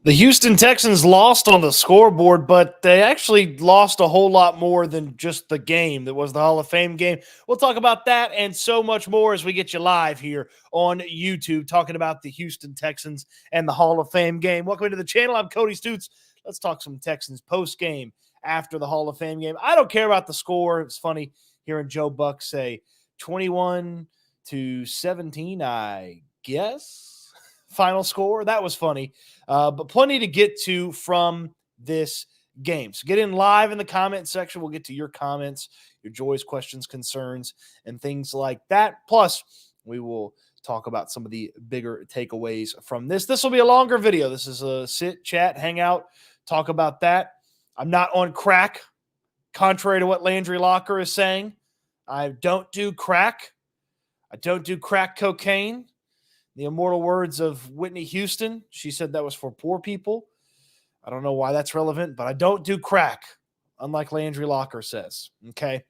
The Houston Texans lost on the scoreboard, but they actually lost a whole lot more than just the game that was the Hall of Fame game. We'll talk about that and so much more as we get you live here on YouTube talking about the Houston Texans and the Hall of Fame game. Welcome to the channel. I'm Cody Stoots. Let's talk some Texans post game after the Hall of Fame game. I don't care about the score. It's funny hearing Joe Buck say 21-17, I guess. Final score. That was funny. But plenty to get to from this game. So get in live in the comment section. We'll get to your comments, your joys, questions, concerns, and things like that. Plus, we will talk about some of the bigger takeaways from this. This will be a longer video. This is a sit, chat, hang out, talk about that. I'm not on crack, contrary to what Landry Locker is saying. I don't do crack. I don't do crack cocaine. The immortal words of Whitney Houston. She said that was for poor people. I don't know why that's relevant, but I don't do crack, unlike Landry Locker says. Okay.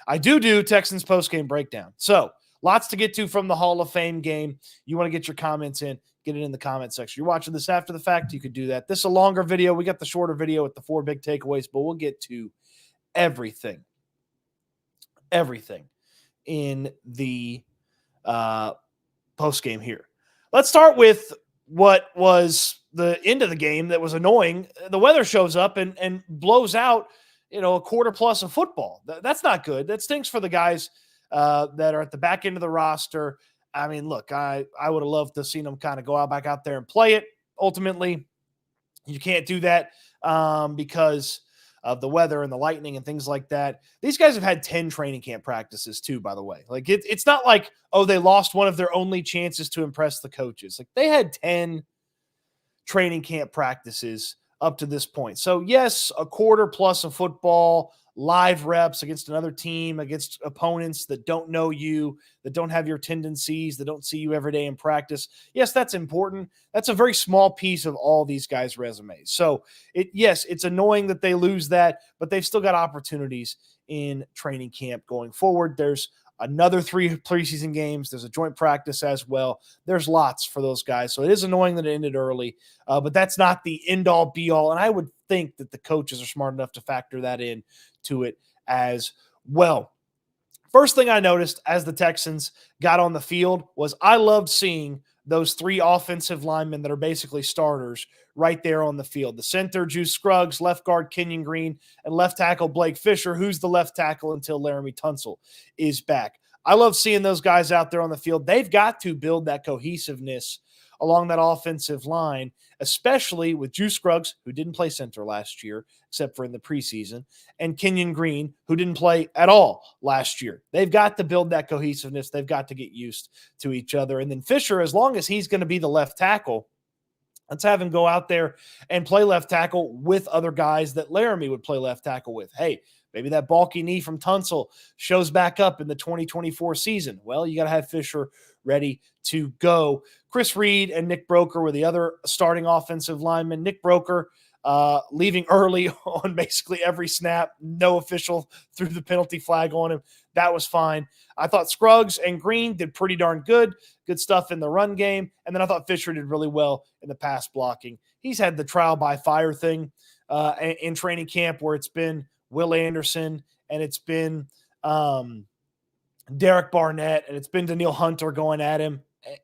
I do Texans postgame breakdown. So lots to get to from the Hall of Fame game. You want to get your comments in, get it in the comment section. You're watching this after the fact, you could do that. This is a longer video. We got the shorter video with the 4 big takeaways, but we'll get to everything in the postgame here. Let's start with what was the end of the game that was annoying. The weather shows up and blows out, a quarter plus of football. That's not good. That stinks for the guys that are at the back end of the roster. I mean, look, I would have loved to have seen them kind of go back out there and play it. Ultimately, you can't do that because of the weather and the lightning and things like that. These guys have had 10 training camp practices too, by the way. Like it's not like, oh, they lost one of their only chances to impress the coaches. Like they had 10 training camp practices up to this point. So yes, a quarter plus of football, live reps against another team, against opponents that don't know you, that don't have your tendencies, that don't see you every day in practice. Yes, that's important. That's a very small piece of all these guys' resumes. So it's annoying that they lose that, but they've still got opportunities in training camp going forward. There's another 3 preseason games. There's a joint practice as well. There's lots for those guys. So it is annoying that it ended early, but that's not the end all be all. And I would think that the coaches are smart enough to factor that in to it as well. First thing I noticed as the Texans got on the field was I loved seeing those 3 offensive linemen that are basically starters right there on the field. The center, Juice Scruggs, left guard, Kenyon Green, and left tackle, Blake Fisher, who's the left tackle until Laramie Tunsil is back. I love seeing those guys out there on the field. They've got to build that cohesiveness along that offensive line, especially with Juice Scruggs, who didn't play center last year, except for in the preseason, and Kenyon Green, who didn't play at all last year. They've got to build that cohesiveness. They've got to get used to each other. And then Fisher, as long as he's going to be the left tackle, let's have him go out there and play left tackle with other guys that Laramie would play left tackle with. Hey, maybe that bulky knee from Tunsil shows back up in the 2024 season. Well, you got to have Fisher ready to go. Chris Reed and Nick Broker were the other starting offensive linemen. Nick Broker leaving early on basically every snap. No official threw the penalty flag on him. That was fine. I thought Scruggs and Green did pretty darn good. Good stuff in the run game. And then I thought Fisher did really well in the pass blocking. He's had the trial by fire thing in training camp where it's been Will Anderson and it's been Derek Barnett and it's been Daniil Hunter going at him.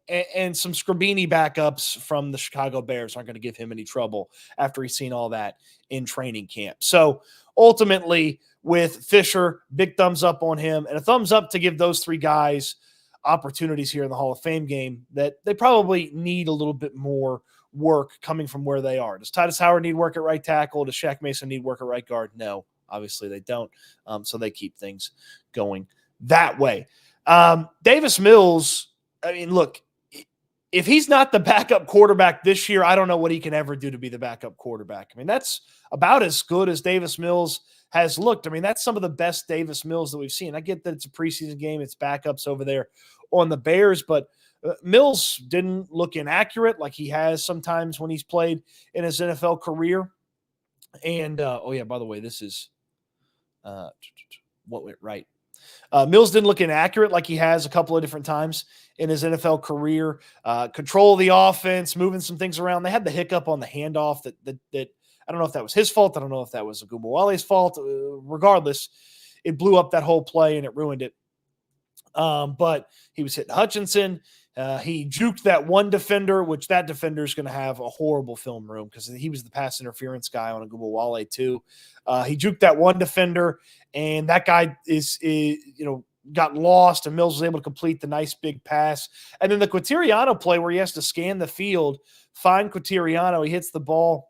And some Scribini backups from the Chicago Bears aren't going to give him any trouble after he's seen all that in training camp. So ultimately, with Fisher, big thumbs up on him, and a thumbs up to give those 3 guys opportunities here in the Hall of Fame game that they probably need a little bit more work coming from where they are. Does Titus Howard need work at right tackle? Does Shaq Mason need work at right guard? No, obviously they don't. So they keep things going that way. Davis Mills, I mean, look, if he's not the backup quarterback this year, I don't know what he can ever do to be the backup quarterback. I mean, that's about as good as Davis Mills has looked. I mean, that's some of the best Davis Mills that we've seen. I get that it's a preseason game. It's backups over there on the Bears, but Mills didn't look inaccurate like he has sometimes when he's played in his NFL career. And, by the way, this is what went right. Mills didn't look inaccurate like he has a couple of different times in his NFL career. Control the offense, moving some things around. They had the hiccup on the handoff that I don't know if that was his fault. I don't know if that was Agumbawale's fault. Regardless, it blew up that whole play and it ruined it. But he was hitting Hutchinson. He juked that one defender, which that defender is going to have a horrible film room because he was the pass interference guy on Agumbawale too. He juked that one defender, and that guy got lost, and Mills was able to complete the nice big pass. And then the Quateriano play where he has to scan the field, find Quateriano. He hits the ball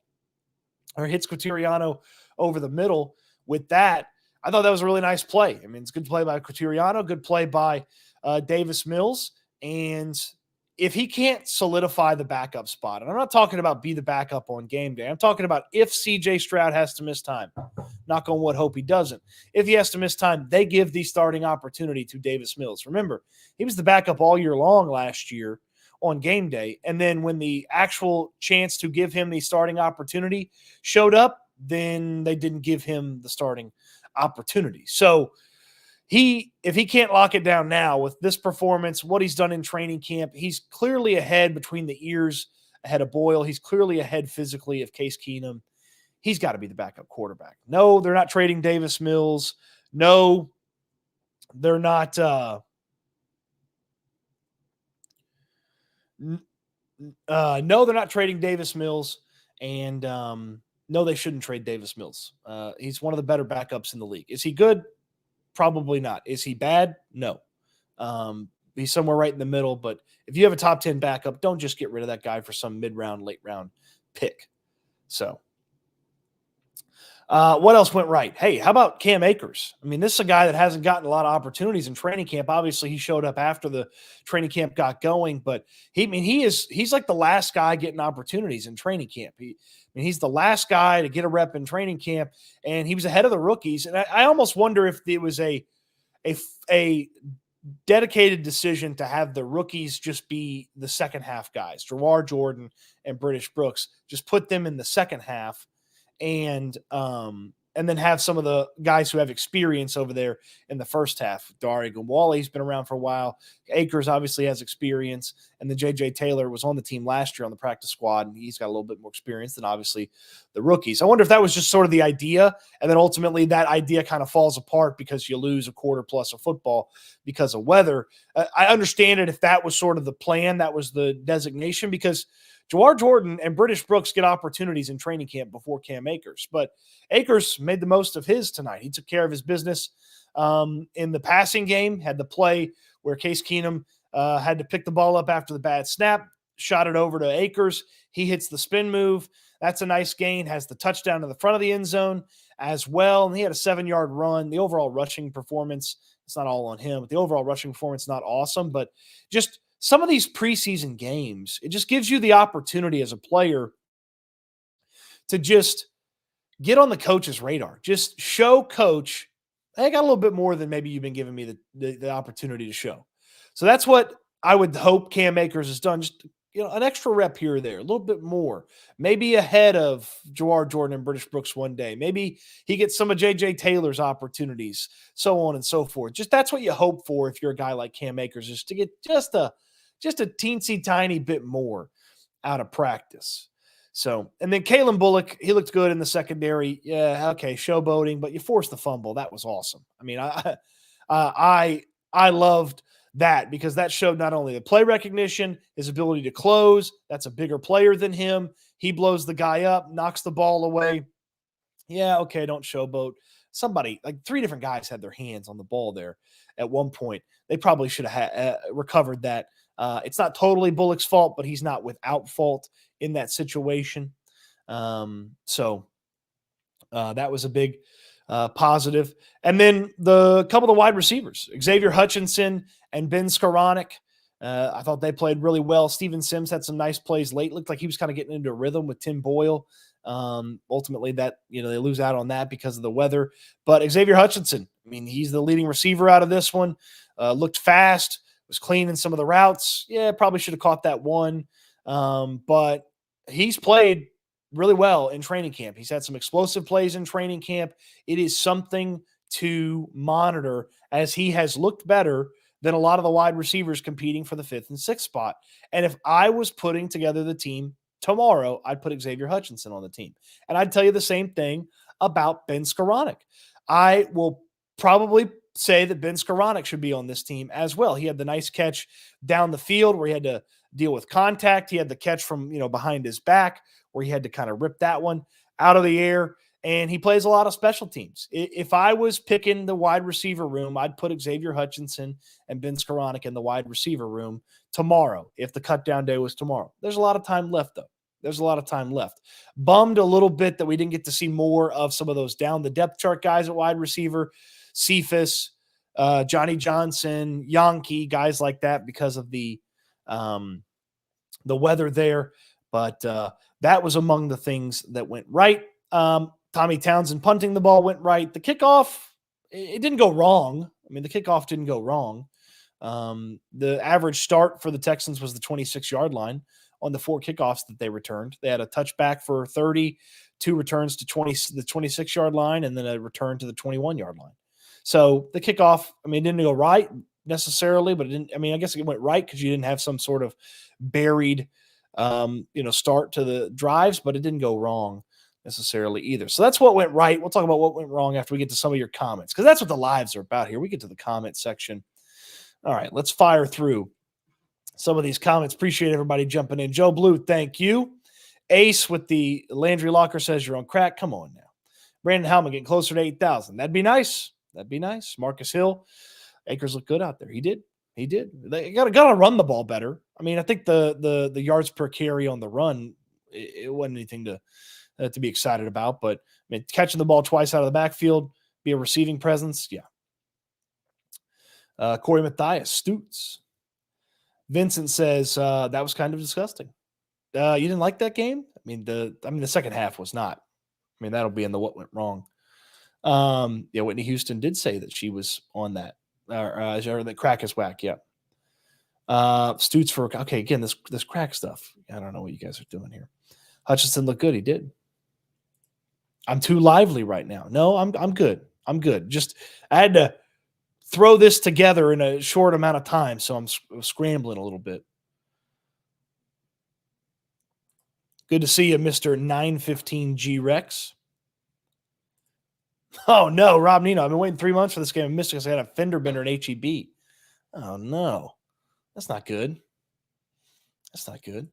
or hits Quateriano over the middle with that. I thought that was a really nice play. I mean, it's a good play by Quateriano, good play by Davis Mills. And if he can't solidify the backup spot, and I'm not talking about be the backup on game day, I'm talking about if CJ Stroud has to miss time, knock on wood, hope he doesn't. If he has to miss time, they give the starting opportunity to Davis Mills. Remember, he was the backup all year long last year on game day. And then when the actual chance to give him the starting opportunity showed up, then they didn't give him the starting opportunity. So if he can't lock it down now with this performance, what he's done in training camp, he's clearly ahead between the ears, ahead of Boyle. He's clearly ahead physically of Case Keenum. He's got to be the backup quarterback. No, they're not trading Davis Mills. No, they're not. No, they're not trading Davis Mills. And no, they shouldn't trade Davis Mills. He's one of the better backups in the league. Is he good? Probably not. Is he bad? No. He's somewhere right in the middle. But if you have a top 10 backup, don't just get rid of that guy for some mid-round, late-round pick. So what else went right? Hey, how about Cam Akers? I mean, this is a guy that hasn't gotten a lot of opportunities in training camp. Obviously, he showed up after the training camp got going, but he's like the last guy getting opportunities in training camp. He's the last guy to get a rep in training camp, and he was ahead of the rookies. And I almost wonder if it was a dedicated decision to have the rookies just be the second half guys, Jawar Jordan and British Brooks, just put them in the second half and then have some of the guys who have experience over there in the first half. Dare Agumbawale's been around for a while. Akers obviously has experience, and then J.J. Taylor was on the team last year on the practice squad, and he's got a little bit more experience than obviously the rookies. I wonder if that was just sort of the idea, and then ultimately that idea kind of falls apart because you lose a quarter plus of football because of weather. I understand it if that was sort of the plan, that was the designation, because Jawar Jordan and British Brooks get opportunities in training camp before Cam Akers. But Akers made the most of his tonight. He took care of his business in the passing game, had the play where Case Keenum had to pick the ball up after the bad snap, shot it over to Akers. He hits the spin move. That's a nice gain, has the touchdown to the front of the end zone as well. And he had a 7-yard run. The overall rushing performance, it's not all on him, but the overall rushing performance, not awesome, but just some of these preseason games, it just gives you the opportunity as a player to just get on the coach's radar. Just show coach, I got a little bit more than maybe you've been giving me the opportunity to show. So that's what I would hope Cam Akers has done. Just an extra rep here or there, a little bit more. Maybe ahead of Jawar Jordan and British Brooks one day. Maybe he gets some of J.J. Taylor's opportunities, so on and so forth. Just that's what you hope for if you're a guy like Cam Akers, is to get just a teensy tiny bit more out of practice. So, and then Kalen Bullock, he looked good in the secondary. Yeah, okay, showboating, but you forced the fumble. That was awesome. I mean, I loved that because that showed not only the play recognition, his ability to close. That's a bigger player than him. He blows the guy up, knocks the ball away. Yeah, okay, don't showboat. Somebody, like 3 different guys had their hands on the ball there at one point. They probably should have recovered that. It's not totally Bullock's fault, but he's not without fault in that situation. So that was a big positive. And then the couple of the wide receivers, Xavier Hutchinson and Ben Skoranek, I thought they played really well. Steven Sims had some nice plays late. Looked like he was kind of getting into a rhythm with Tim Boyle. Ultimately that, they lose out on that because of the weather, but Xavier Hutchinson, I mean, he's the leading receiver out of this one, looked fast, was clean in some of the routes. Yeah, probably should have caught that one. But he's played really well in training camp. He's had some explosive plays in training camp. It is something to monitor, as he has looked better than a lot of the wide receivers competing for the 5th and 6th spot. And if I was putting together the team tomorrow, I'd put Xavier Hutchinson on the team. And I'd tell you the same thing about Ben Skoranek. I will probably say that Ben Skoranek should be on this team as well. He had the nice catch down the field where he had to deal with contact. He had the catch from, behind his back where he had to kind of rip that one out of the air. And he plays a lot of special teams. If I was picking the wide receiver room, I'd put Xavier Hutchinson and Ben Skoranek in the wide receiver room tomorrow, if the cut down day was tomorrow. There's a lot of time left, though. There's a lot of time left. Bummed a little bit that we didn't get to see more of some of those down the depth chart guys at wide receiver, Cephas, Johnny Johnson, Yonke, guys like that because of the weather there. But that was among the things that went right. Tommy Townsend punting the ball went right. The kickoff, it didn't go wrong. I mean, the kickoff didn't go wrong. The average start for the Texans was the 26-yard line on the 4 kickoffs that they returned. They had a touchback for 30, 2 returns to the 26-yard line, and then a return to the 21-yard line. So the kickoff, I mean, it didn't go right necessarily, but it didn't. I mean, I guess it went right because you didn't have some sort of buried, start to the drives, but it didn't go wrong necessarily either. So that's what went right. We'll talk about what went wrong after we get to some of your comments, because that's what the lives are about here. We get to the comment section. All right, let's fire through some of these comments. Appreciate everybody jumping in. Joe Blue, thank you. Ace with the Landry Locker says you're on crack. Come on now. Brandon Hellman getting closer to 8,000. That'd be nice. That'd be nice. Marcus Hill, Akers looked good out there. He did. They got to run the ball better. I mean, I think the yards per carry on the run, it wasn't anything to be excited about. But I mean, catching the ball twice out of the backfield, be a receiving presence, yeah. Corey Mathias, Stoots. Vincent says that was kind of disgusting. You didn't like that game? I mean, the second half was not. I mean, that'll be in the what went wrong. Whitney Houston did say that she was on that, or the crack is whack. Yeah. Stoots for okay. Again, this crack stuff. I don't know what you guys are doing here. Hutchinson looked good. He did. I'm too lively right now. No, I'm good. I'm good. Just I had to throw this together in a short amount of time, so I'm scrambling a little bit. Good to see you, Mr. 915 G Rex. Oh no, Rob Nino. I've been waiting 3 months for this game. I missed it because I had a fender bender in HEB. Oh no, that's not good. That's not good.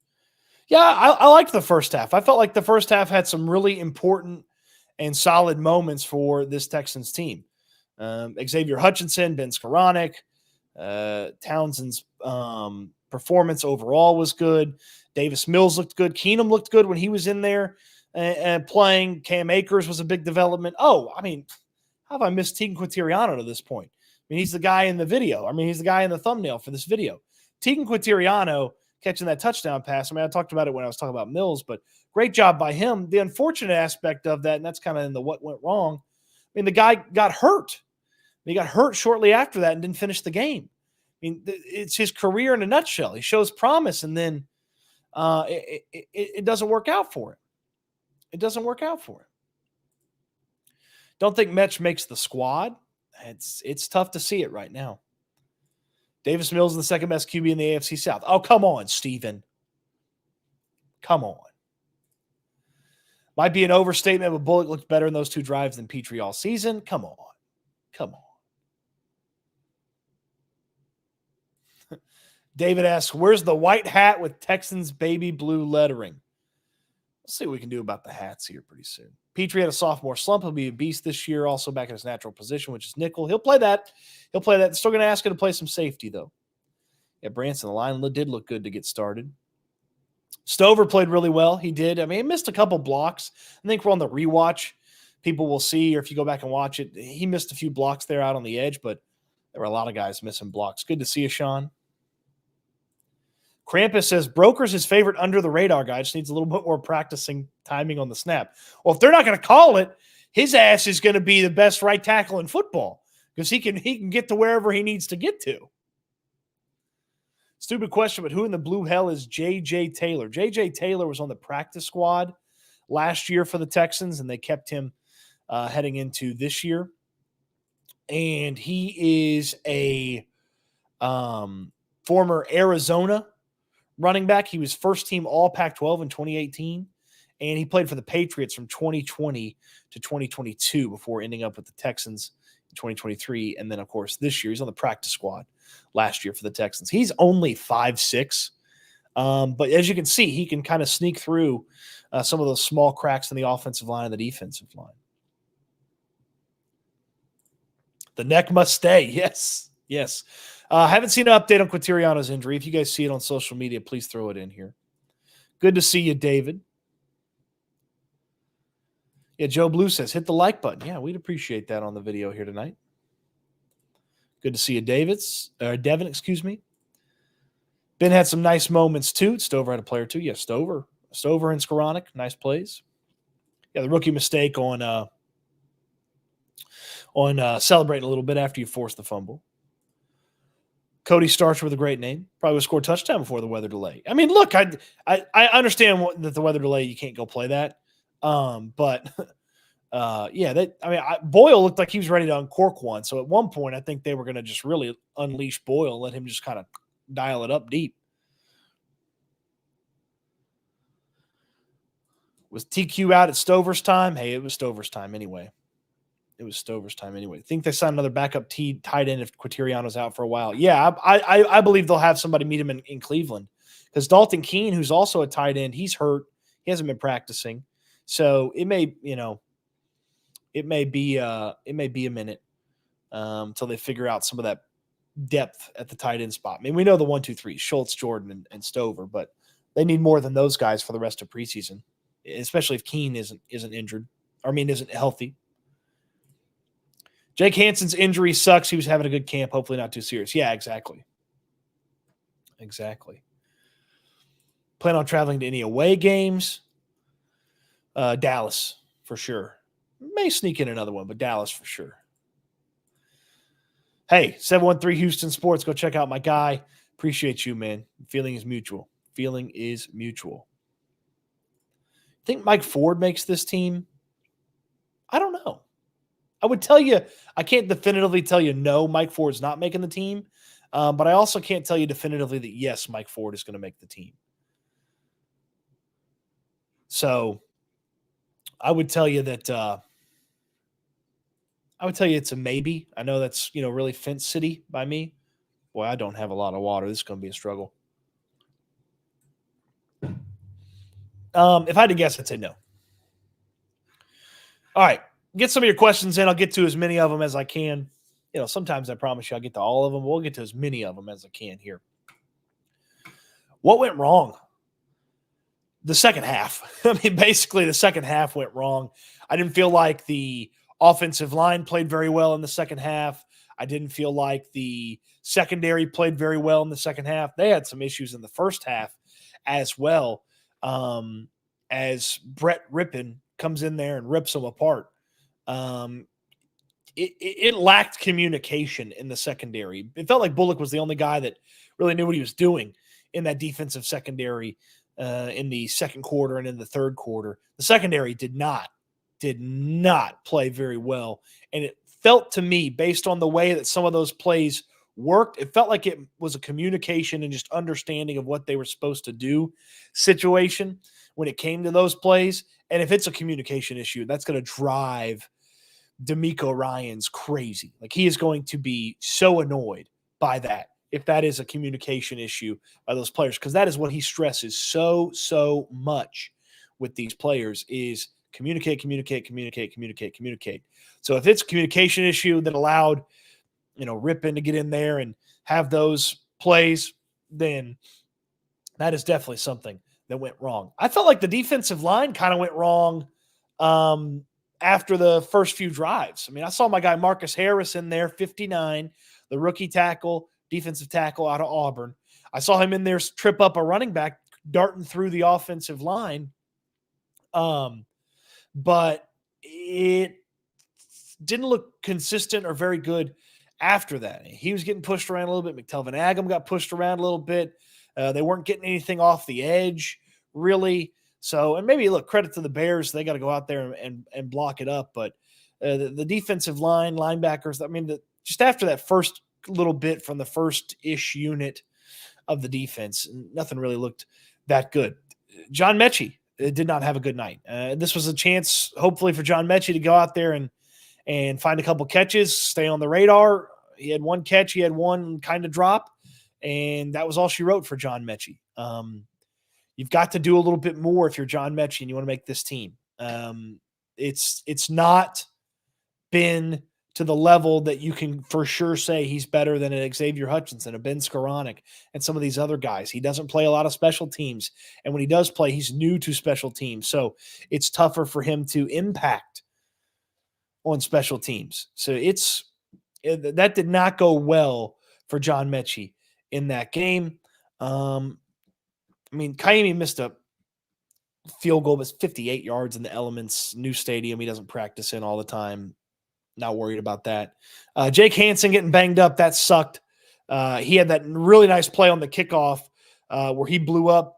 Yeah, I liked the first half. I felt like the first half had some really important and solid moments for this Texans team. Xavier Hutchinson, Ben Skoranek, Townsend's performance overall was good. Davis Mills looked good. Keenum looked good when he was in there and playing. Cam Akers was a big development. Oh, I mean, how have I missed Tegan Quintiriano to this point? I mean, he's the guy in the video. I mean, he's the guy in the thumbnail for this video. Tegan Quintiriano catching that touchdown pass. I mean, I talked about it when I was talking about Mills, but great job by him. The unfortunate aspect of that, and that's kind of in the what went wrong, I mean, the guy got hurt. He got hurt shortly after that and didn't finish the game. I mean, it's his career in a nutshell. He shows promise, and then it doesn't work out for him. It doesn't work out for him. Don't think Metch makes the squad. It's tough to see it right now. Davis Mills is the second best QB in the AFC South. Oh, come on, Steven. Come on. Might be an overstatement, but Bullock looked better in those 2 drives than Petrie all season. Come on. Come on. David asks, where's the white hat with Texans baby blue lettering? We'll see what we can do about the hats here pretty soon. Petrie had a sophomore slump. He'll be a beast this year, also back in his natural position, which is nickel. He'll play that. Still going to ask him to play some safety, though. Yeah, Branson, the line did look good to get started. Stover played really well. He did. I mean, he missed a couple blocks. I think we're on the rewatch. People will see, or if you go back and watch it, he missed a few blocks there out on the edge, but there were a lot of guys missing blocks. Good to see you, Sean. Krampus says, Broker's his favorite under-the-radar guy. Just needs a little bit more practicing timing on the snap. Well, if they're not going to call it, his ass is going to be the best right tackle in football because he can get to wherever he needs to get to. Stupid question, but who in the blue hell is J.J. Taylor? J.J. Taylor was on the practice squad last year for the Texans, and they kept him heading into this year. and he is a former Arizona running back. He was first team All Pac-12 in 2018, and he played for the Patriots from 2020 to 2022 before ending up with the Texans in 2023. And then, of course, this year he's on the practice squad last year for the Texans. He's only 5'6", but as you can see, he can kind of sneak through some of those small cracks in the offensive line and the defensive line. The neck must stay. Yes, yes. Haven't seen an update on Quintiriano's injury. If you guys see it on social media, please throw it in here. Good to see you, David. Yeah, Joe Blue says, hit the like button. Yeah, we'd appreciate that on the video here tonight. Good to see you, Devin, excuse me. Ben had some nice moments, too. Stover had a player, too. Yeah, Stover and Skoranek, nice plays. Yeah, the rookie mistake on celebrating a little bit after you forced the fumble. Cody starts with a great name. Probably would score a touchdown before the weather delay. I mean, look, I understand that the weather delay, you can't go play that. But Boyle looked like he was ready to uncork one. So at one point, I think they were going to just really unleash Boyle and let him just kind of dial it up deep. Was TQ out at Stover's time? Hey, it was Stover's time anyway. I think they signed another backup tight end if Quintiriano's out for a while. Yeah, I believe they'll have somebody meet him in Cleveland because Dalton Keene, who's also a tight end, he's hurt. He hasn't been practicing, so it may be a minute until they figure out some of that depth at the tight end spot. I mean, we know the 1, 2, 3, Schultz, Jordan, and Stover, but they need more than those guys for the rest of preseason, especially if Keene isn't injured. Isn't healthy. Jake Hansen's injury sucks. He was having a good camp. Hopefully not too serious. Yeah, exactly. Plan on traveling to any away games? Dallas, for sure. May sneak in another one, but Dallas for sure. Hey, 713 Houston Sports. Go check out my guy. Appreciate you, man. Feeling is mutual. Think Mike Ford makes this team? I don't know. I would tell you, I can't definitively tell you no, Mike Ford's not making the team. But I also can't tell you definitively that yes, Mike Ford is going to make the team. So I would tell you that it's a maybe. I know that's, really fence city by me. Boy, I don't have a lot of water. This is going to be a struggle. If I had to guess, I'd say no. All right. Get some of your questions in. I'll get to as many of them as I can. Sometimes I promise you I'll get to all of them. We'll get to as many of them as I can here. What went wrong? The second half. Basically the second half went wrong. I didn't feel like the offensive line played very well in the second half. I didn't feel like the secondary played very well in the second half. They had some issues in the first half as well, as Brett Rippon comes in there and rips them apart. It lacked communication in the secondary. It felt like Bullock was the only guy that really knew what he was doing in that defensive secondary in the second quarter and in the third quarter. The secondary did not play very well. And it felt to me, based on the way that some of those plays worked, it felt like it was a communication and just understanding of what they were supposed to do situation when it came to those plays. And if it's a communication issue, that's going to drive D'Amico Ryans crazy. Like, he is going to be so annoyed by that if that is a communication issue by those players, because that is what he stresses so much with these players is communicate. So if it's a communication issue that allowed, Rippon to get in there and have those plays, then that is definitely something that went wrong. I felt like the defensive line kind of went wrong after the first few drives. I saw my guy Marcus Harris in there, 59, the rookie defensive tackle out of Auburn. I saw him in there trip up a running back darting through the offensive line. But it didn't look consistent or very good after that. He was getting pushed around a little bit. McTelvin Agam got pushed around a little bit. They weren't getting anything off the edge, really. So, and maybe, look, credit to the Bears. They got to go out there and block it up. But the defensive line, linebackers, just after that first little bit from the first-ish unit of the defense, nothing really looked that good. John Mechie did not have a good night. This was a chance, hopefully, for John Mechie to go out there and find a couple catches, stay on the radar. He had one catch, he had one kind of drop, and that was all she wrote for John Mechie. You've got to do a little bit more if you're John Mechie and you want to make this team. It's not been to the level that you can for sure say he's better than an Xavier Hutchinson, a Ben Skoranek, and some of these other guys. He doesn't play a lot of special teams, and when he does play, he's new to special teams, so it's tougher for him to impact on special teams. So that did not go well for John Mechie in that game. Kaimi missed a field goal, but 58 yards in the Elements, new stadium he doesn't practice in all the time. Not worried about that. Jake Hansen getting banged up, that sucked. He had that really nice play on the kickoff where he blew up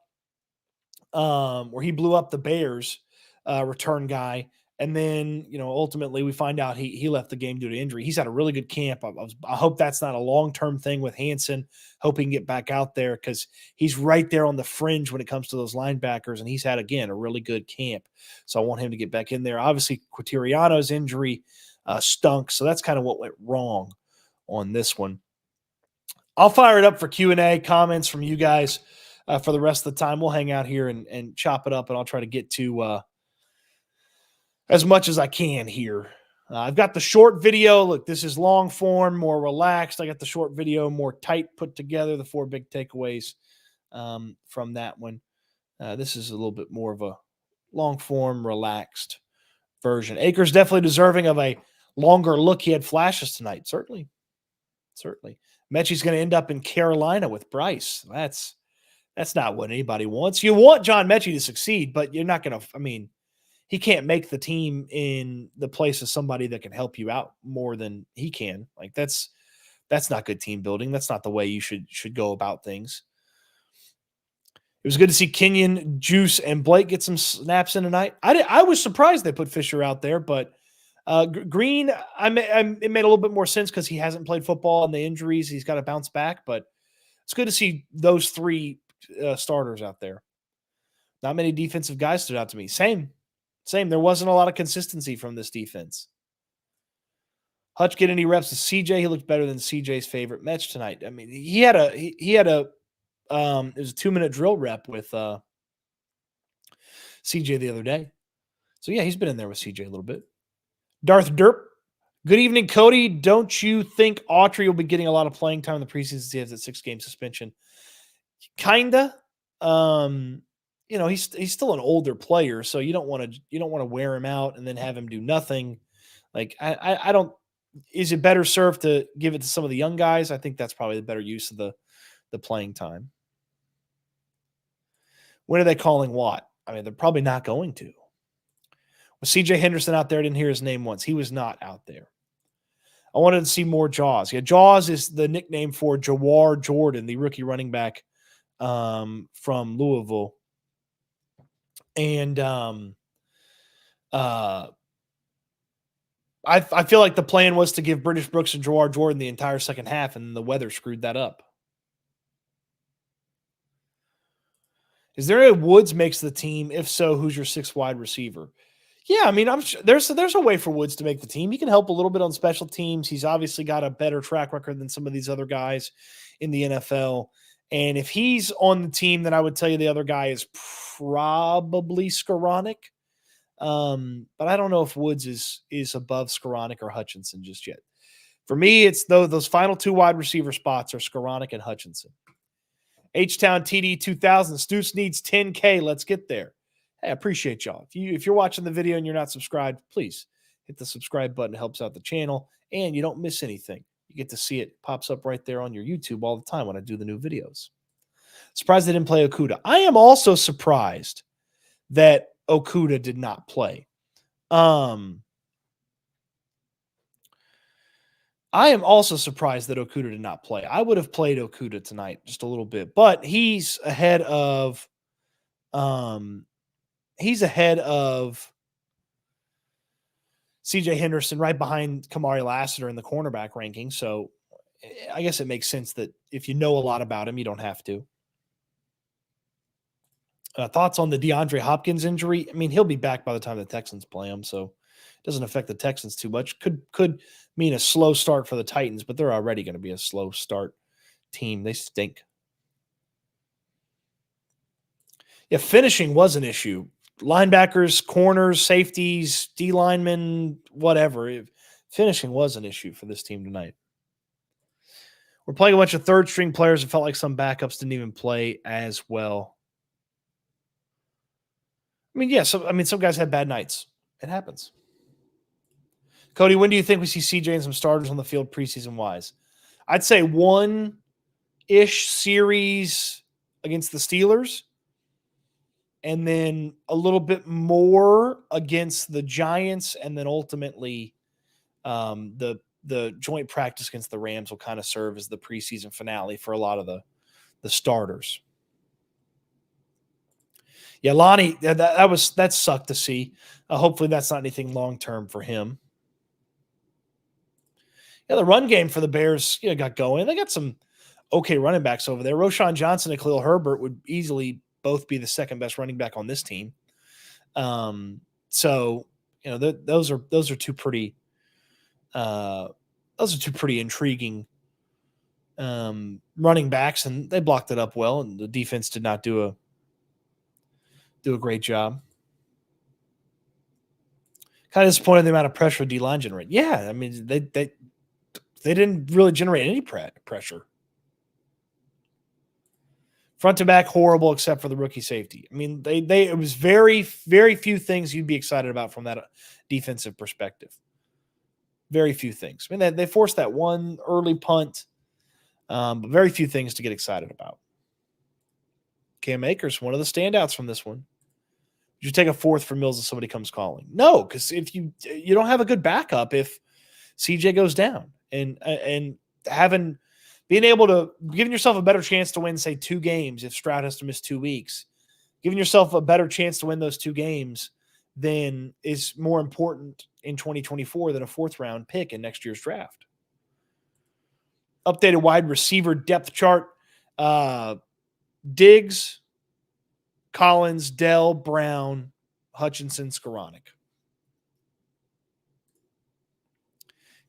the Bears return guy. And then, ultimately we find out he left the game due to injury. He's had a really good camp. I hope that's not a long-term thing with Hansen. Hope he can get back out there because he's right there on the fringe when it comes to those linebackers. And he's had, again, a really good camp. So I want him to get back in there. Obviously, Quateriano's injury stunk. So that's kind of what went wrong on this one. I'll fire it up for Q&A, comments from you guys for the rest of the time. We'll hang out here and chop it up, and I'll try to get to as much as I can here. I've got the short video. Look, this is long form, more relaxed. I got the short video, more tight put together, the 4 big takeaways from that one. This is a little bit more of a long form, relaxed version. Akers definitely deserving of a longer look. He had flashes tonight. Certainly. Mechie's going to end up in Carolina with Bryce. That's not what anybody wants. You want John Mechie to succeed, but you're not going to, he can't make the team in the place of somebody that can help you out more than he can. Like that's not good team building. That's not the way you should go about things. It was good to see Kenyon, Juice, and Blake get some snaps in tonight. I was surprised they put Fisher out there, but Green, it made a little bit more sense because he hasn't played football and the injuries. He's got to bounce back, but it's good to see those 3 starters out there. Not many defensive guys stood out to me. Same. There wasn't a lot of consistency from this defense. Hutch get any reps to CJ. He looked better than CJ's favorite Mech tonight. He had a it was a 2-minute drill rep with CJ the other day. So yeah, he's been in there with CJ a little bit. Darth Derp. Good evening, Cody. Don't you think Autry will be getting a lot of playing time in the preseason since he has that 6-game suspension? Kinda. He's still an older player, so you don't want to wear him out and then have him do nothing. Like I don't. Is it better served to give it to some of the young guys? I think that's probably the better use of the playing time. When are they calling Watt? They're probably not going to. Was CJ Henderson out there? I didn't hear his name once. He was not out there. I wanted to see more Jaws. Yeah, Jaws is the nickname for Jawar Jordan, the rookie running back from Louisville. And I feel like the plan was to give British Brooks and Jawar Jordan the entire second half, and the weather screwed that up. Is there a Woods makes the team? If so, who's your 6th wide receiver? Yeah, I'm sure there's a way for Woods to make the team. He can help a little bit on special teams. He's obviously got a better track record than some of these other guys in the NFL. And if he's on the team, then I would tell you the other guy is probably Skoranek. But I don't know if Woods is above Skoranek or Hutchinson just yet. For me, it's those final 2 wide receiver spots are Skoranek and Hutchinson. H-Town TD 2000. Stoots needs 10K. Let's get there. Hey, I appreciate y'all. If you're watching the video and you're not subscribed, please hit the subscribe button. It helps out the channel, and you don't miss anything. You get to see it. Pops up right there on your YouTube all the time when I do the new videos. Surprised they didn't play Okudah. I am also surprised that Okudah did not play. I am also surprised that Okudah did not play. I would have played Okudah tonight just a little bit, but he's ahead of CJ Henderson right behind Kamari Lassiter in the cornerback ranking. So I guess it makes sense that if you know a lot about him, you don't have to. Thoughts on the DeAndre Hopkins injury? I mean, he'll be back by the time the Texans play him, so it doesn't affect the Texans too much. Could mean a slow start for the Titans, but they're already going to be a slow start team. They stink. Yeah, finishing was an issue. Linebackers, corners, safeties, D linemen, whatever. Finishing was an issue for this team tonight. We're playing a bunch of third string players. It felt like some backups didn't even play as well. I mean, yeah, some guys had bad nights. It happens. Cody, when do you think we see CJ and some starters on the field preseason wise? I'd say one-ish series against the Steelers, and then a little bit more against the Giants, and then ultimately the joint practice against the Rams will kind of serve as the preseason finale for a lot of the starters. Yeah, Lonnie, that sucked to see. Hopefully that's not anything long-term for him. Yeah, the run game for the Bears got going. They got some okay running backs over there. Roshan Johnson and Khalil Herbert would easily both be the second best running back on this team. So those are two pretty intriguing running backs, and they blocked it up well, and the defense did not do a great job. Kind of disappointed in the amount of pressure D-line generated. Yeah, I mean they didn't really generate any pressure. Front to back, horrible except for the rookie safety. I mean, it was very, very few things you'd be excited about from that defensive perspective. Very few things. I mean, they forced that one early punt, but very few things to get excited about. Cam Akers, one of the standouts from this one. Would you take a fourth for Mills if somebody comes calling? No, because if you don't have a good backup if CJ goes down, and being able to giving yourself a better chance to win, say, 2 games if Stroud has to miss 2 weeks, giving yourself a better chance to win those 2 games then is more important in 2024 than a 4th round pick in next year's draft. Updated wide receiver depth chart. Diggs, Collins, Dell, Brown, Hutchinson, Skoranek.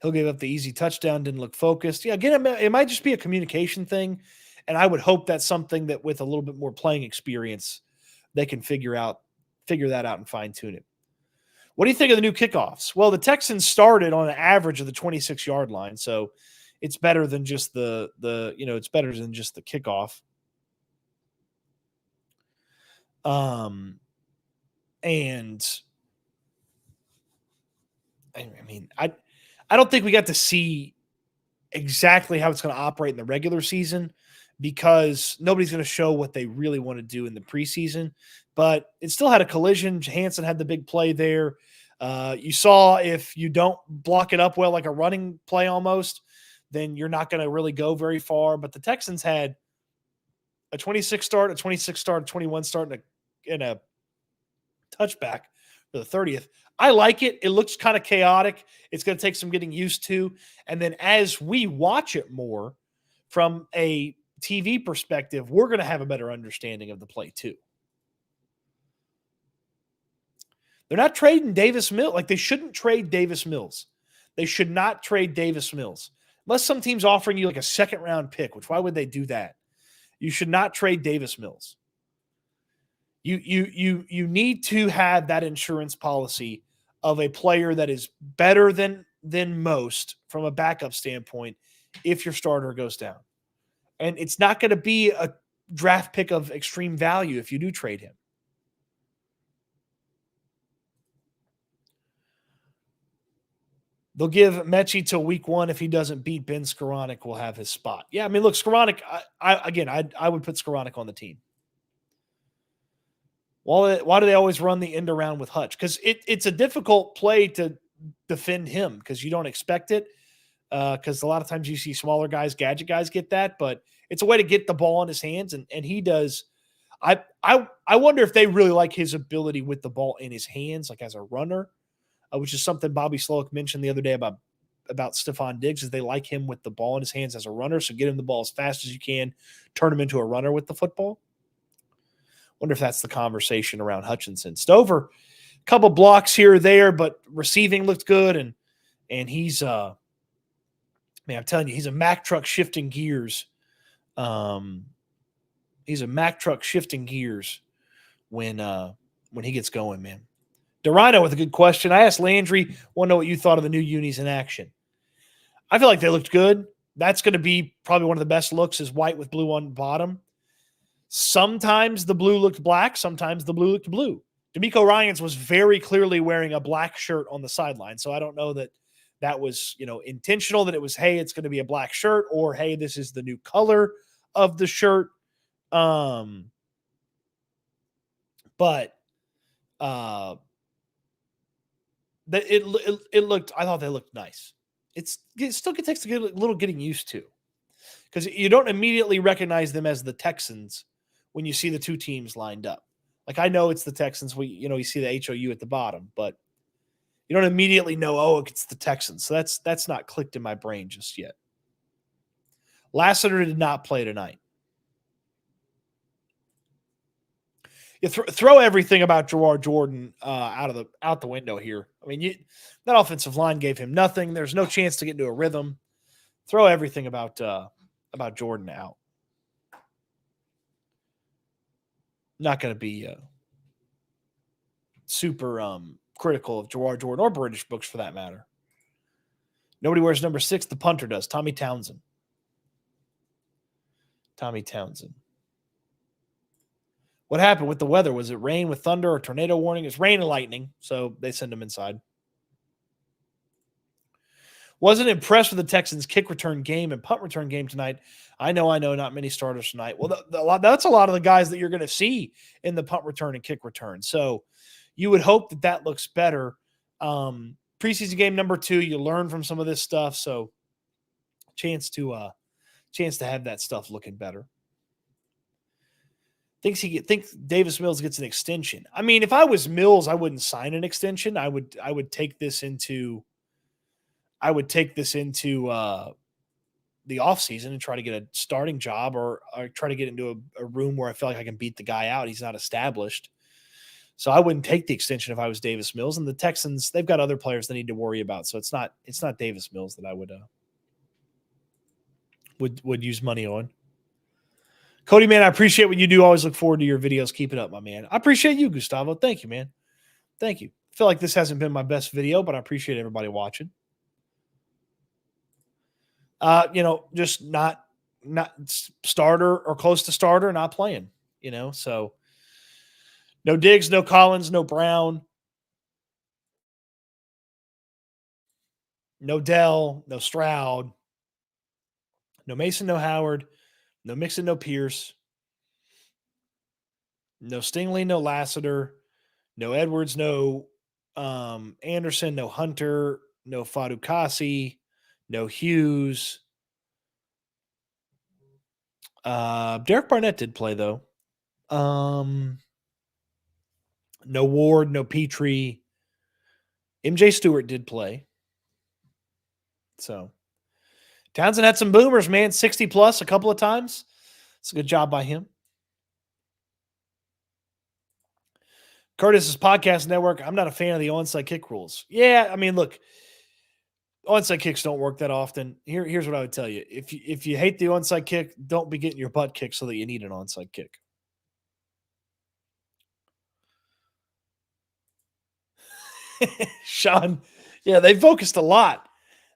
He'll give up the easy touchdown, didn't look focused. Yeah, again, it might just be a communication thing, and I would hope that's something that with a little bit more playing experience, they can figure that out and fine-tune it. What do you think of the new kickoffs? Well, the Texans started on an average of the 26-yard line, so it's better than just it's better than just the kickoff. And I mean, I don't think we got to see exactly how it's going to operate in the regular season because nobody's going to show what they really want to do in the preseason. But it still had a collision. Hansen had the big play there. You saw if you don't block it up well, like a running play almost, then you're not going to really go very far. But the Texans had a 26 start, a 26 start, a 21 start, and a touchback for the 30th. I like it. It looks kind of chaotic. It's going to take some getting used to. And then as we watch it more from a TV perspective, we're going to have a better understanding of the play too. They're not trading Davis Mills. Like, they shouldn't trade Davis Mills. They should not trade Davis Mills. Unless some team's offering you like a 2nd round pick, which why would they do that? You should not trade Davis Mills. You need to have that insurance policy of a player that is better than most from a backup standpoint if your starter goes down. And it's not going to be a draft pick of extreme value if you do trade him. They'll give Mechie till week 1. If he doesn't beat Ben Skoranek, will have his spot. Yeah, I mean, look, Skoranek, I would put Skoranek on the team. Why do they always run the end around with Hutch? Because it's a difficult play to defend him because you don't expect it. Because a lot of times you see smaller guys, gadget guys get that, but it's a way to get the ball in his hands, and he does. I wonder if they really like his ability with the ball in his hands, like as a runner. which is something Bobby Slowick mentioned the other day about Stefon Diggs, is they like him with the ball in his hands as a runner. So get him the ball as fast as you can, turn him into a runner with the football. Wonder if that's the conversation around Hutchinson. Stover, a couple blocks here or there, but receiving looked good. And he's, man, I'm telling you, he's a Mack truck shifting gears. He's a Mack truck shifting gears when he gets going, man. DeRhino with a good question. I asked Landry, want to know what you thought of the new unis in action. I feel like they looked good. That's going to be probably one of the best looks, is white with blue on bottom. Sometimes the blue looked black. Sometimes the blue looked blue. D'Amico Ryans was very clearly wearing a black shirt on the sideline. So I don't know that was, intentional, that it was, hey, it's going to be a black shirt, or, hey, this is the new color of the shirt. But it looked, I thought they looked nice. It still takes a little getting used to, because you don't immediately recognize them as the Texans when you see the two teams lined up. Like, I know it's the Texans. You see the HOU at the bottom, but you don't immediately know, oh, it's the Texans. So that's not clicked in my brain just yet. Lassiter did not play tonight. You throw everything about Gerard Jordan out the window here. I mean, that offensive line gave him nothing. There's no chance to get into a rhythm. Throw everything about Jordan out. Not going to be super critical of Gerard Jordan or British books for that matter. Nobody wears number 6. The punter does. Tommy Townsend. What happened with the weather? Was it rain with thunder or tornado warning? It's rain and lightning, so they send them inside. Wasn't impressed with the Texans' kick return game and punt return game tonight. I know, not many starters tonight. Well, that's a lot of the guys that you're going to see in the punt return and kick return. So you would hope that looks better. Preseason game number 2, you learn from some of this stuff, so chance to have that stuff looking better. Think Davis Mills gets an extension. I mean, if I was Mills, I wouldn't sign an extension. I would take this into the offseason and try to get a starting job, or try to get into a room where I feel like I can beat the guy out. He's not established. So I wouldn't take the extension if I was Davis Mills. And the Texans, they've got other players they need to worry about. So it's not Davis Mills that I would use money on. Cody, man, I appreciate what you do. Always look forward to your videos. Keep it up, my man. I appreciate you, Gustavo. Thank you, man. Thank you. I feel like this hasn't been my best video, but I appreciate everybody watching. Just not starter or close to starter, not playing, so no Diggs, no Collins, no Brown, no Dell, no Stroud, no Mason, no Howard, no Mixon, no Pierce, no Stingley, no Lassiter, no Edwards, no Anderson, no Hunter, no Fadukasi, no Hughes. Derek Barnett did play, though. No Ward, no Petrie. MJ Stewart did play. So Townsend had some boomers, man. 60+ a couple of times. It's a good job by him. Curtis's podcast network. I'm not a fan of the onside kick rules. Yeah, I mean, look, onside kicks don't work that often. Here's what I would tell you. If you hate the onside kick, don't be getting your butt kicked so that you need an onside kick. Sean, yeah, they focused a lot.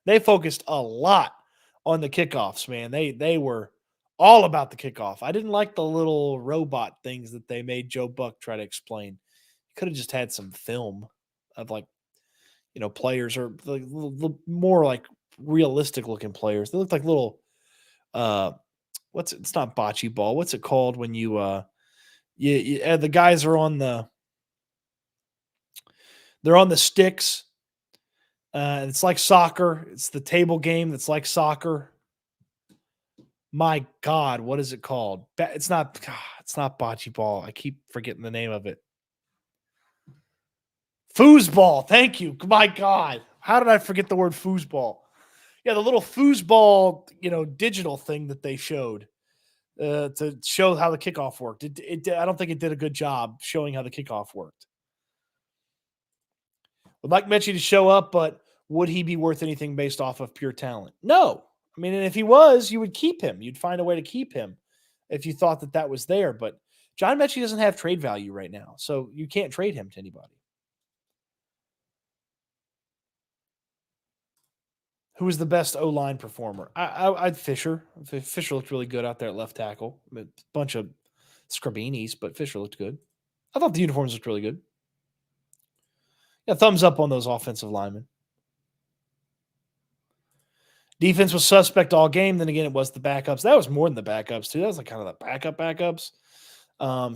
They focused a lot on the kickoffs, man. They were all about the kickoff. I didn't like the little robot things that they made Joe Buck try to explain. Could have just had some film of players, or like little more like realistic looking players. They looked like little it's not bocce ball. What's it called when the guys are on they're on the sticks. It's like soccer. It's the table game that's like soccer. My God, what is it called? It's not bocce ball. I keep forgetting the name of it. Foosball. Thank you. My God. How did I forget the word foosball? Yeah, the little foosball, digital thing that they showed to show how the kickoff worked. I don't think it did a good job showing how the kickoff worked. Would like Mechie to show up, but would he be worth anything based off of pure talent? No. I mean, and if he was, you would keep him. You'd find a way to keep him if you thought that was there. But John Mechie doesn't have trade value right now, so you can't trade him to anybody. Who was the best O-line performer? I'd Fisher. Fisher looked really good out there at left tackle. A bunch of Scribinis, but Fisher looked good. I thought the uniforms looked really good. Yeah, thumbs up on those offensive linemen. Defense was suspect all game. Then again, it was the backups. That was more than the backups, too. That was like kind of the backups.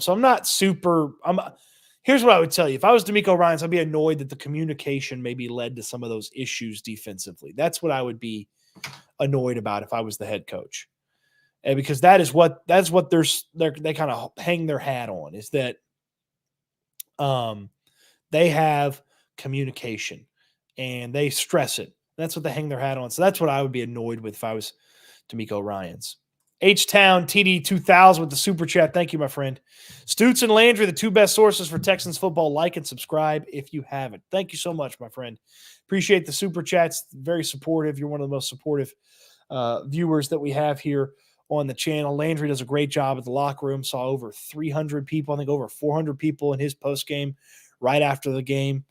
So I'm not super – here's what I would tell you. If I was DeMeco Ryans, I'd be annoyed that the communication maybe led to some of those issues defensively. That's what I would be annoyed about if I was the head coach. And because that's what they kind of hang their hat on, is that they have communication and they stress it. That's what they hang their hat on. So that's what I would be annoyed with if I was DeMeco Ryans. H-Town TD 2000 with the super chat. Thank you, my friend. Stoots and Landry, the two best sources for Texans football. Like and subscribe if you haven't. Thank you so much, my friend. Appreciate the super chats. Very supportive. You're one of the most supportive viewers that we have here on the channel. Landry does a great job at the locker room. Saw over 300 people, I think over 400 people in his post game right after the game.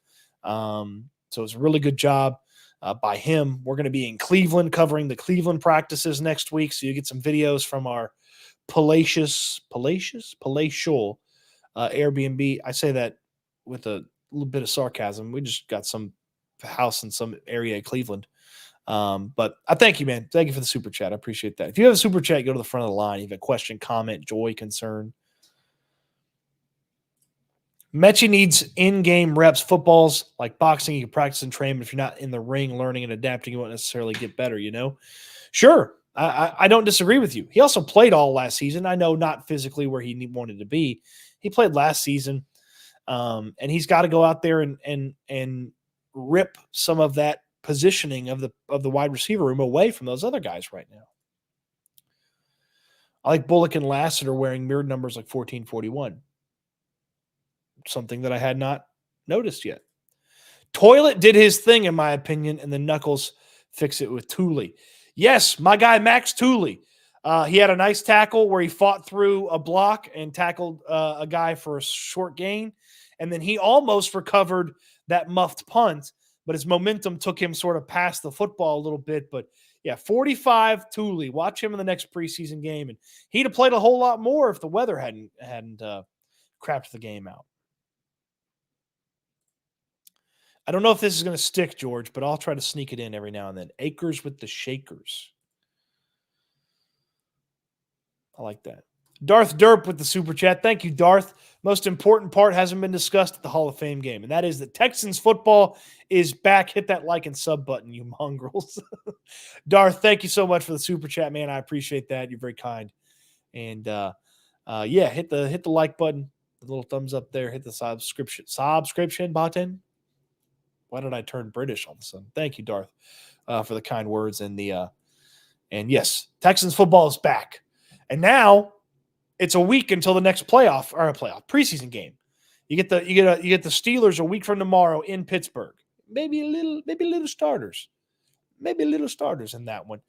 So it's a really good job by him. We're going to be in Cleveland covering the Cleveland practices next week. So you get some videos from our palatial Airbnb. I say that with a little bit of sarcasm. We just got some house in some area in Cleveland. But I thank you, man. Thank you for the super chat. I appreciate that. If you have a super chat, go to the front of the line. You have a question, comment, joy, concern. Mechie needs in-game reps. Football's like boxing. You can practice and train, but if you're not in the ring learning and adapting, you won't necessarily get better, Sure, I don't disagree with you. He also played all last season. I know not physically where he wanted to be. He played last season, and he's got to go out there and rip some of that positioning of the wide receiver room away from those other guys right now. I like Bullock and Lassiter wearing mirrored numbers like 1441. Something that I had not noticed yet. Toilet did his thing, in my opinion, and the Knuckles fix it with Thule. Yes, my guy Max Thule. He had a nice tackle where he fought through a block and tackled a guy for a short gain, and then he almost recovered that muffed punt, but his momentum took him sort of past the football a little bit. But yeah, 45 Thule. Watch him in the next preseason game, and he'd have played a whole lot more if the weather hadn't crapped the game out. I don't know if this is going to stick, George, but I'll try to sneak it in every now and then. Acres with the Shakers. I like that. Darth Derp with the super chat. Thank you, Darth. Most important part hasn't been discussed at the Hall of Fame game, and that is that Texans football is back. Hit that like and sub button, you mongrels. Darth, thank you so much for the super chat, man. I appreciate that. You're very kind. And yeah, hit the like button, the little thumbs up there. Hit the subscription button. Why did I turn British all of a sudden? Thank you, Darth, for the kind words. And yes, Texans football is back. And now it's a week until the next preseason game. You get the Steelers a week from tomorrow in Pittsburgh. Maybe little starters. Maybe little starters in that one.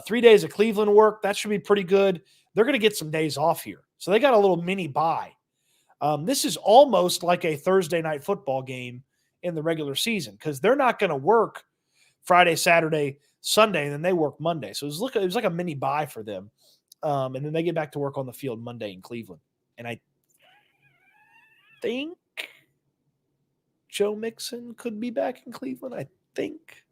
3 days of Cleveland work. That should be pretty good. They're going to get some days off here. So they got a little mini bye. This is almost like a Thursday night football game in the regular season because they're not going to work Friday, Saturday, Sunday, and then they work Monday. So it was like a mini bye for them. And then they get back to work on the field Monday in Cleveland. And I think Joe Mixon could be back in Cleveland. I think.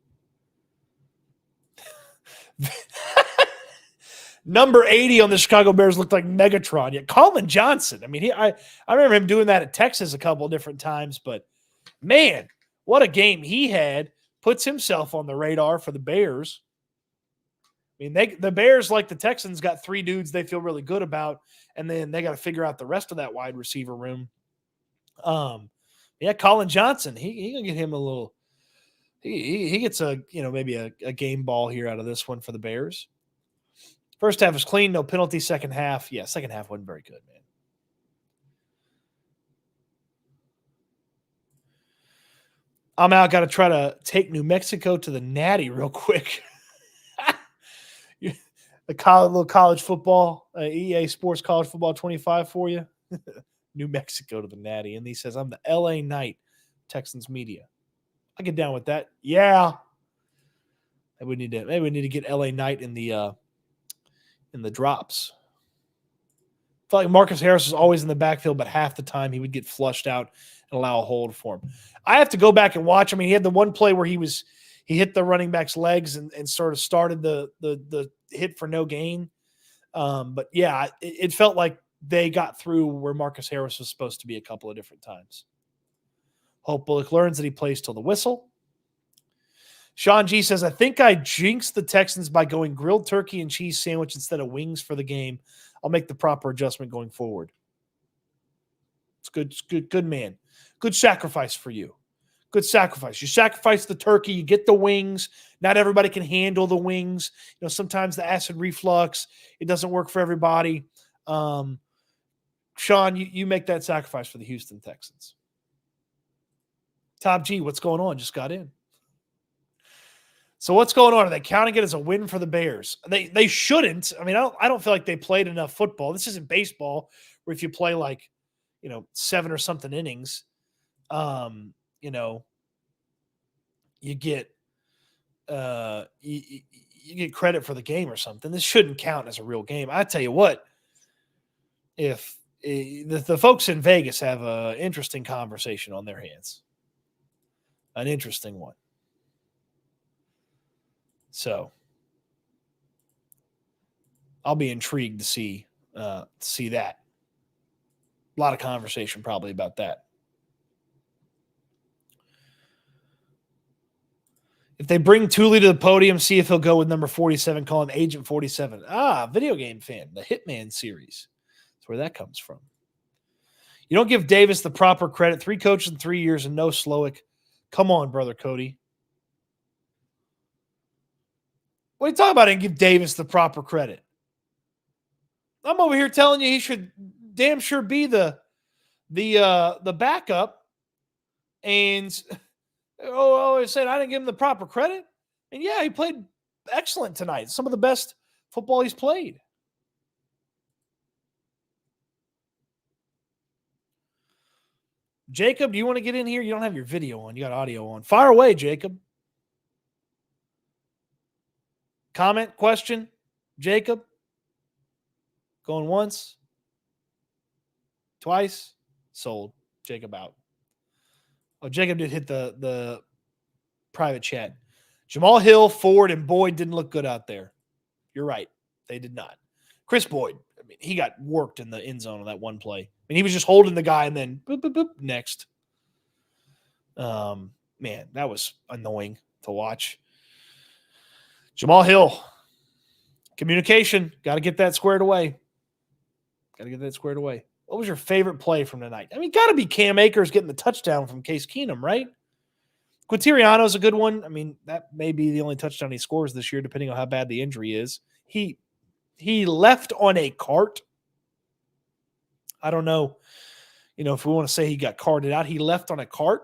Number 80 on the Chicago Bears looked like Megatron. Yet Colin Johnson. I mean, I remember him doing that at Texas a couple of different times, but man, what a game he had. Puts himself on the radar for the Bears. I mean, the Bears, like the Texans, got three dudes they feel really good about, and then they got to figure out the rest of that wide receiver room. Yeah, Colin Johnson. He gonna get him a little. He gets maybe a game ball here out of this one for the Bears. First half was clean, no penalty. Second half, second half wasn't very good, man. I'm out. Got to try to take New Mexico to the Natty real quick. Little college football, EA Sports College Football 25 for you. New Mexico to the Natty. And he says, I'm the LA Knight, Texans media. I get down with that. Yeah. Maybe we need to get LA Knight in the drops. I felt like Marcus Harris was always in the backfield, but half the time he would get flushed out and allow a hold for him. I have to go back and watch. I mean, he had the one play where he hit the running back's legs and sort of started the hit for no gain. But yeah, it felt like they got through where Marcus Harris was supposed to be a couple of different times. Hope Bullock learns that he plays till the whistle. Sean G says, I think I jinxed the Texans by going grilled turkey and cheese sandwich instead of wings for the game. I'll make the proper adjustment going forward. It's good. It's good man. Good sacrifice for you. Good sacrifice. You sacrifice the turkey, you get the wings. Not everybody can handle the wings. Sometimes the acid reflux, it doesn't work for everybody. Sean, you make that sacrifice for the Houston Texans. Top G, what's going on? Just got in. So what's going on? Are they counting it as a win for the Bears? They shouldn't. I mean, I don't feel like they played enough football. This isn't baseball where if you play 7 or something innings, you get you get credit for the game or something. This shouldn't count as a real game. I tell you what, if the folks in Vegas have an interesting conversation on their hands, an interesting one. So I'll be intrigued to see that. A lot of conversation probably about that. If they bring Thule to the podium, see if he'll go with number 47, call him Agent 47. Video game fan, the Hitman series. That's where that comes from. You don't give Davis the proper credit. 3 coaches in 3 years and no Slowick. Come on, brother Cody. What are you talking about? And give Davis the proper credit. I'm over here telling you he should damn sure be the backup. And I said I didn't give him the proper credit. And yeah, he played excellent tonight. Some of the best football he's played. Jacob, do you want to get in here? You don't have your video on. You got audio on. Fire away, Jacob. Comment, question, Jacob? Going once, twice, sold. Jacob out. Oh, Jacob did hit the private chat. Jamal Hill, Ford, and Boyd didn't look good out there. You're right. They did not. Chris Boyd, I mean, he got worked in the end zone on that one play. I mean, he was just holding the guy and then boop, boop, boop, next. Man, that was annoying to watch. Jamal Hill, communication. Got to get that squared away. What was your favorite play from tonight? I mean, got to be Cam Akers getting the touchdown from Case Keenum, right? Quintiriano's a good one. I mean, that may be the only touchdown he scores this year, depending on how bad the injury is. He left on a cart. I don't know, if we want to say he got carted out. He left on a cart.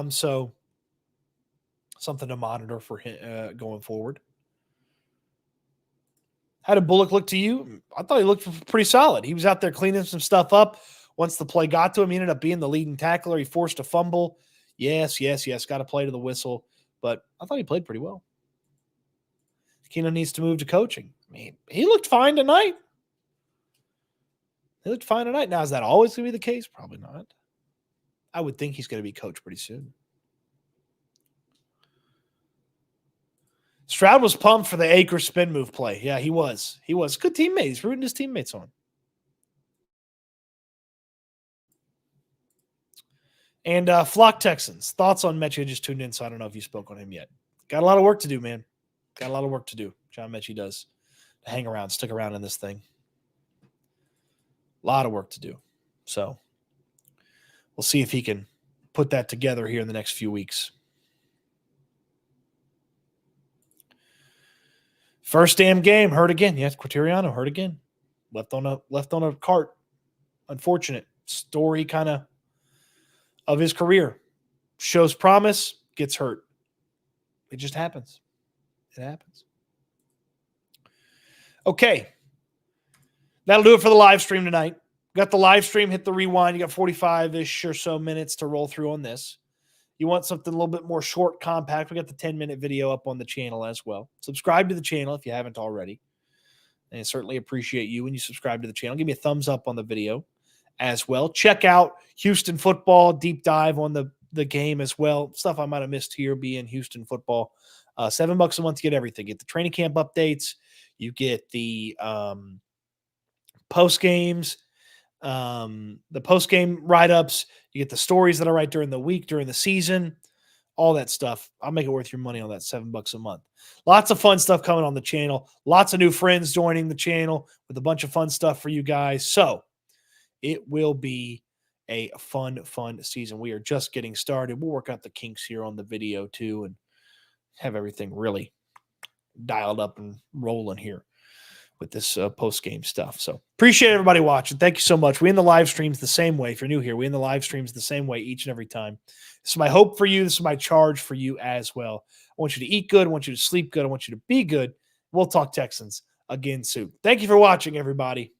So something to monitor for him going forward. How did Bullock look to you? I thought he looked pretty solid. He was out there cleaning some stuff up. Once the play got to him, he ended up being the leading tackler. He forced a fumble. Yes. Got to play to the whistle. But I thought he played pretty well. Keenum needs to move to coaching. I mean, he looked fine tonight. Now, is that always going to be the case? Probably not. I would think he's going to be coached pretty soon. Stroud was pumped for the Akers spin move play. Yeah, he was. Good teammate. He's rooting his teammates on. And Flock Texans. Thoughts on Mechie? Just tuned in, so I don't know if you spoke on him yet. Got a lot of work to do, man. John Mechie does. Hang around, stick around in this thing. A lot of work to do. So we'll see if he can put that together here in the next few weeks. First damn game, hurt again. Yes, Quateriano hurt again. Left on a cart. Unfortunate story kind of his career. Shows promise, gets hurt. It just happens. It happens. Okay. That'll do it for the live stream tonight. Got the live stream, hit the rewind. You got 45-ish or so minutes to roll through on this. You want something a little bit more short, compact, we got the 10-minute video up on the channel as well. Subscribe to the channel if you haven't already. And I certainly appreciate you when you subscribe to the channel. Give me a thumbs up on the video as well. Check out Houston football, deep dive on the game as well. Stuff I might have missed here being Houston football. $7 a month to get everything. Get the training camp updates. You get the post games, the post game write-ups. You get the stories that I write during the week, during the season, all that stuff. I'll make it worth your money on that $7 a month. Lots of fun stuff coming on the channel. Lots of new friends joining the channel with a bunch of fun stuff for you guys. So it will be a fun season. We are just getting started. We'll work out the kinks here on the video too and have everything really dialed up and rolling here with this post-game stuff. So appreciate everybody watching. Thank you so much. We end the live streams the same way. If you're new here, we end the live streams the same way each and every time. This is my hope for you. This is my charge for you as well. I want you to eat good. I want you to sleep good. I want you to be good. We'll talk Texans again soon. Thank you for watching, everybody.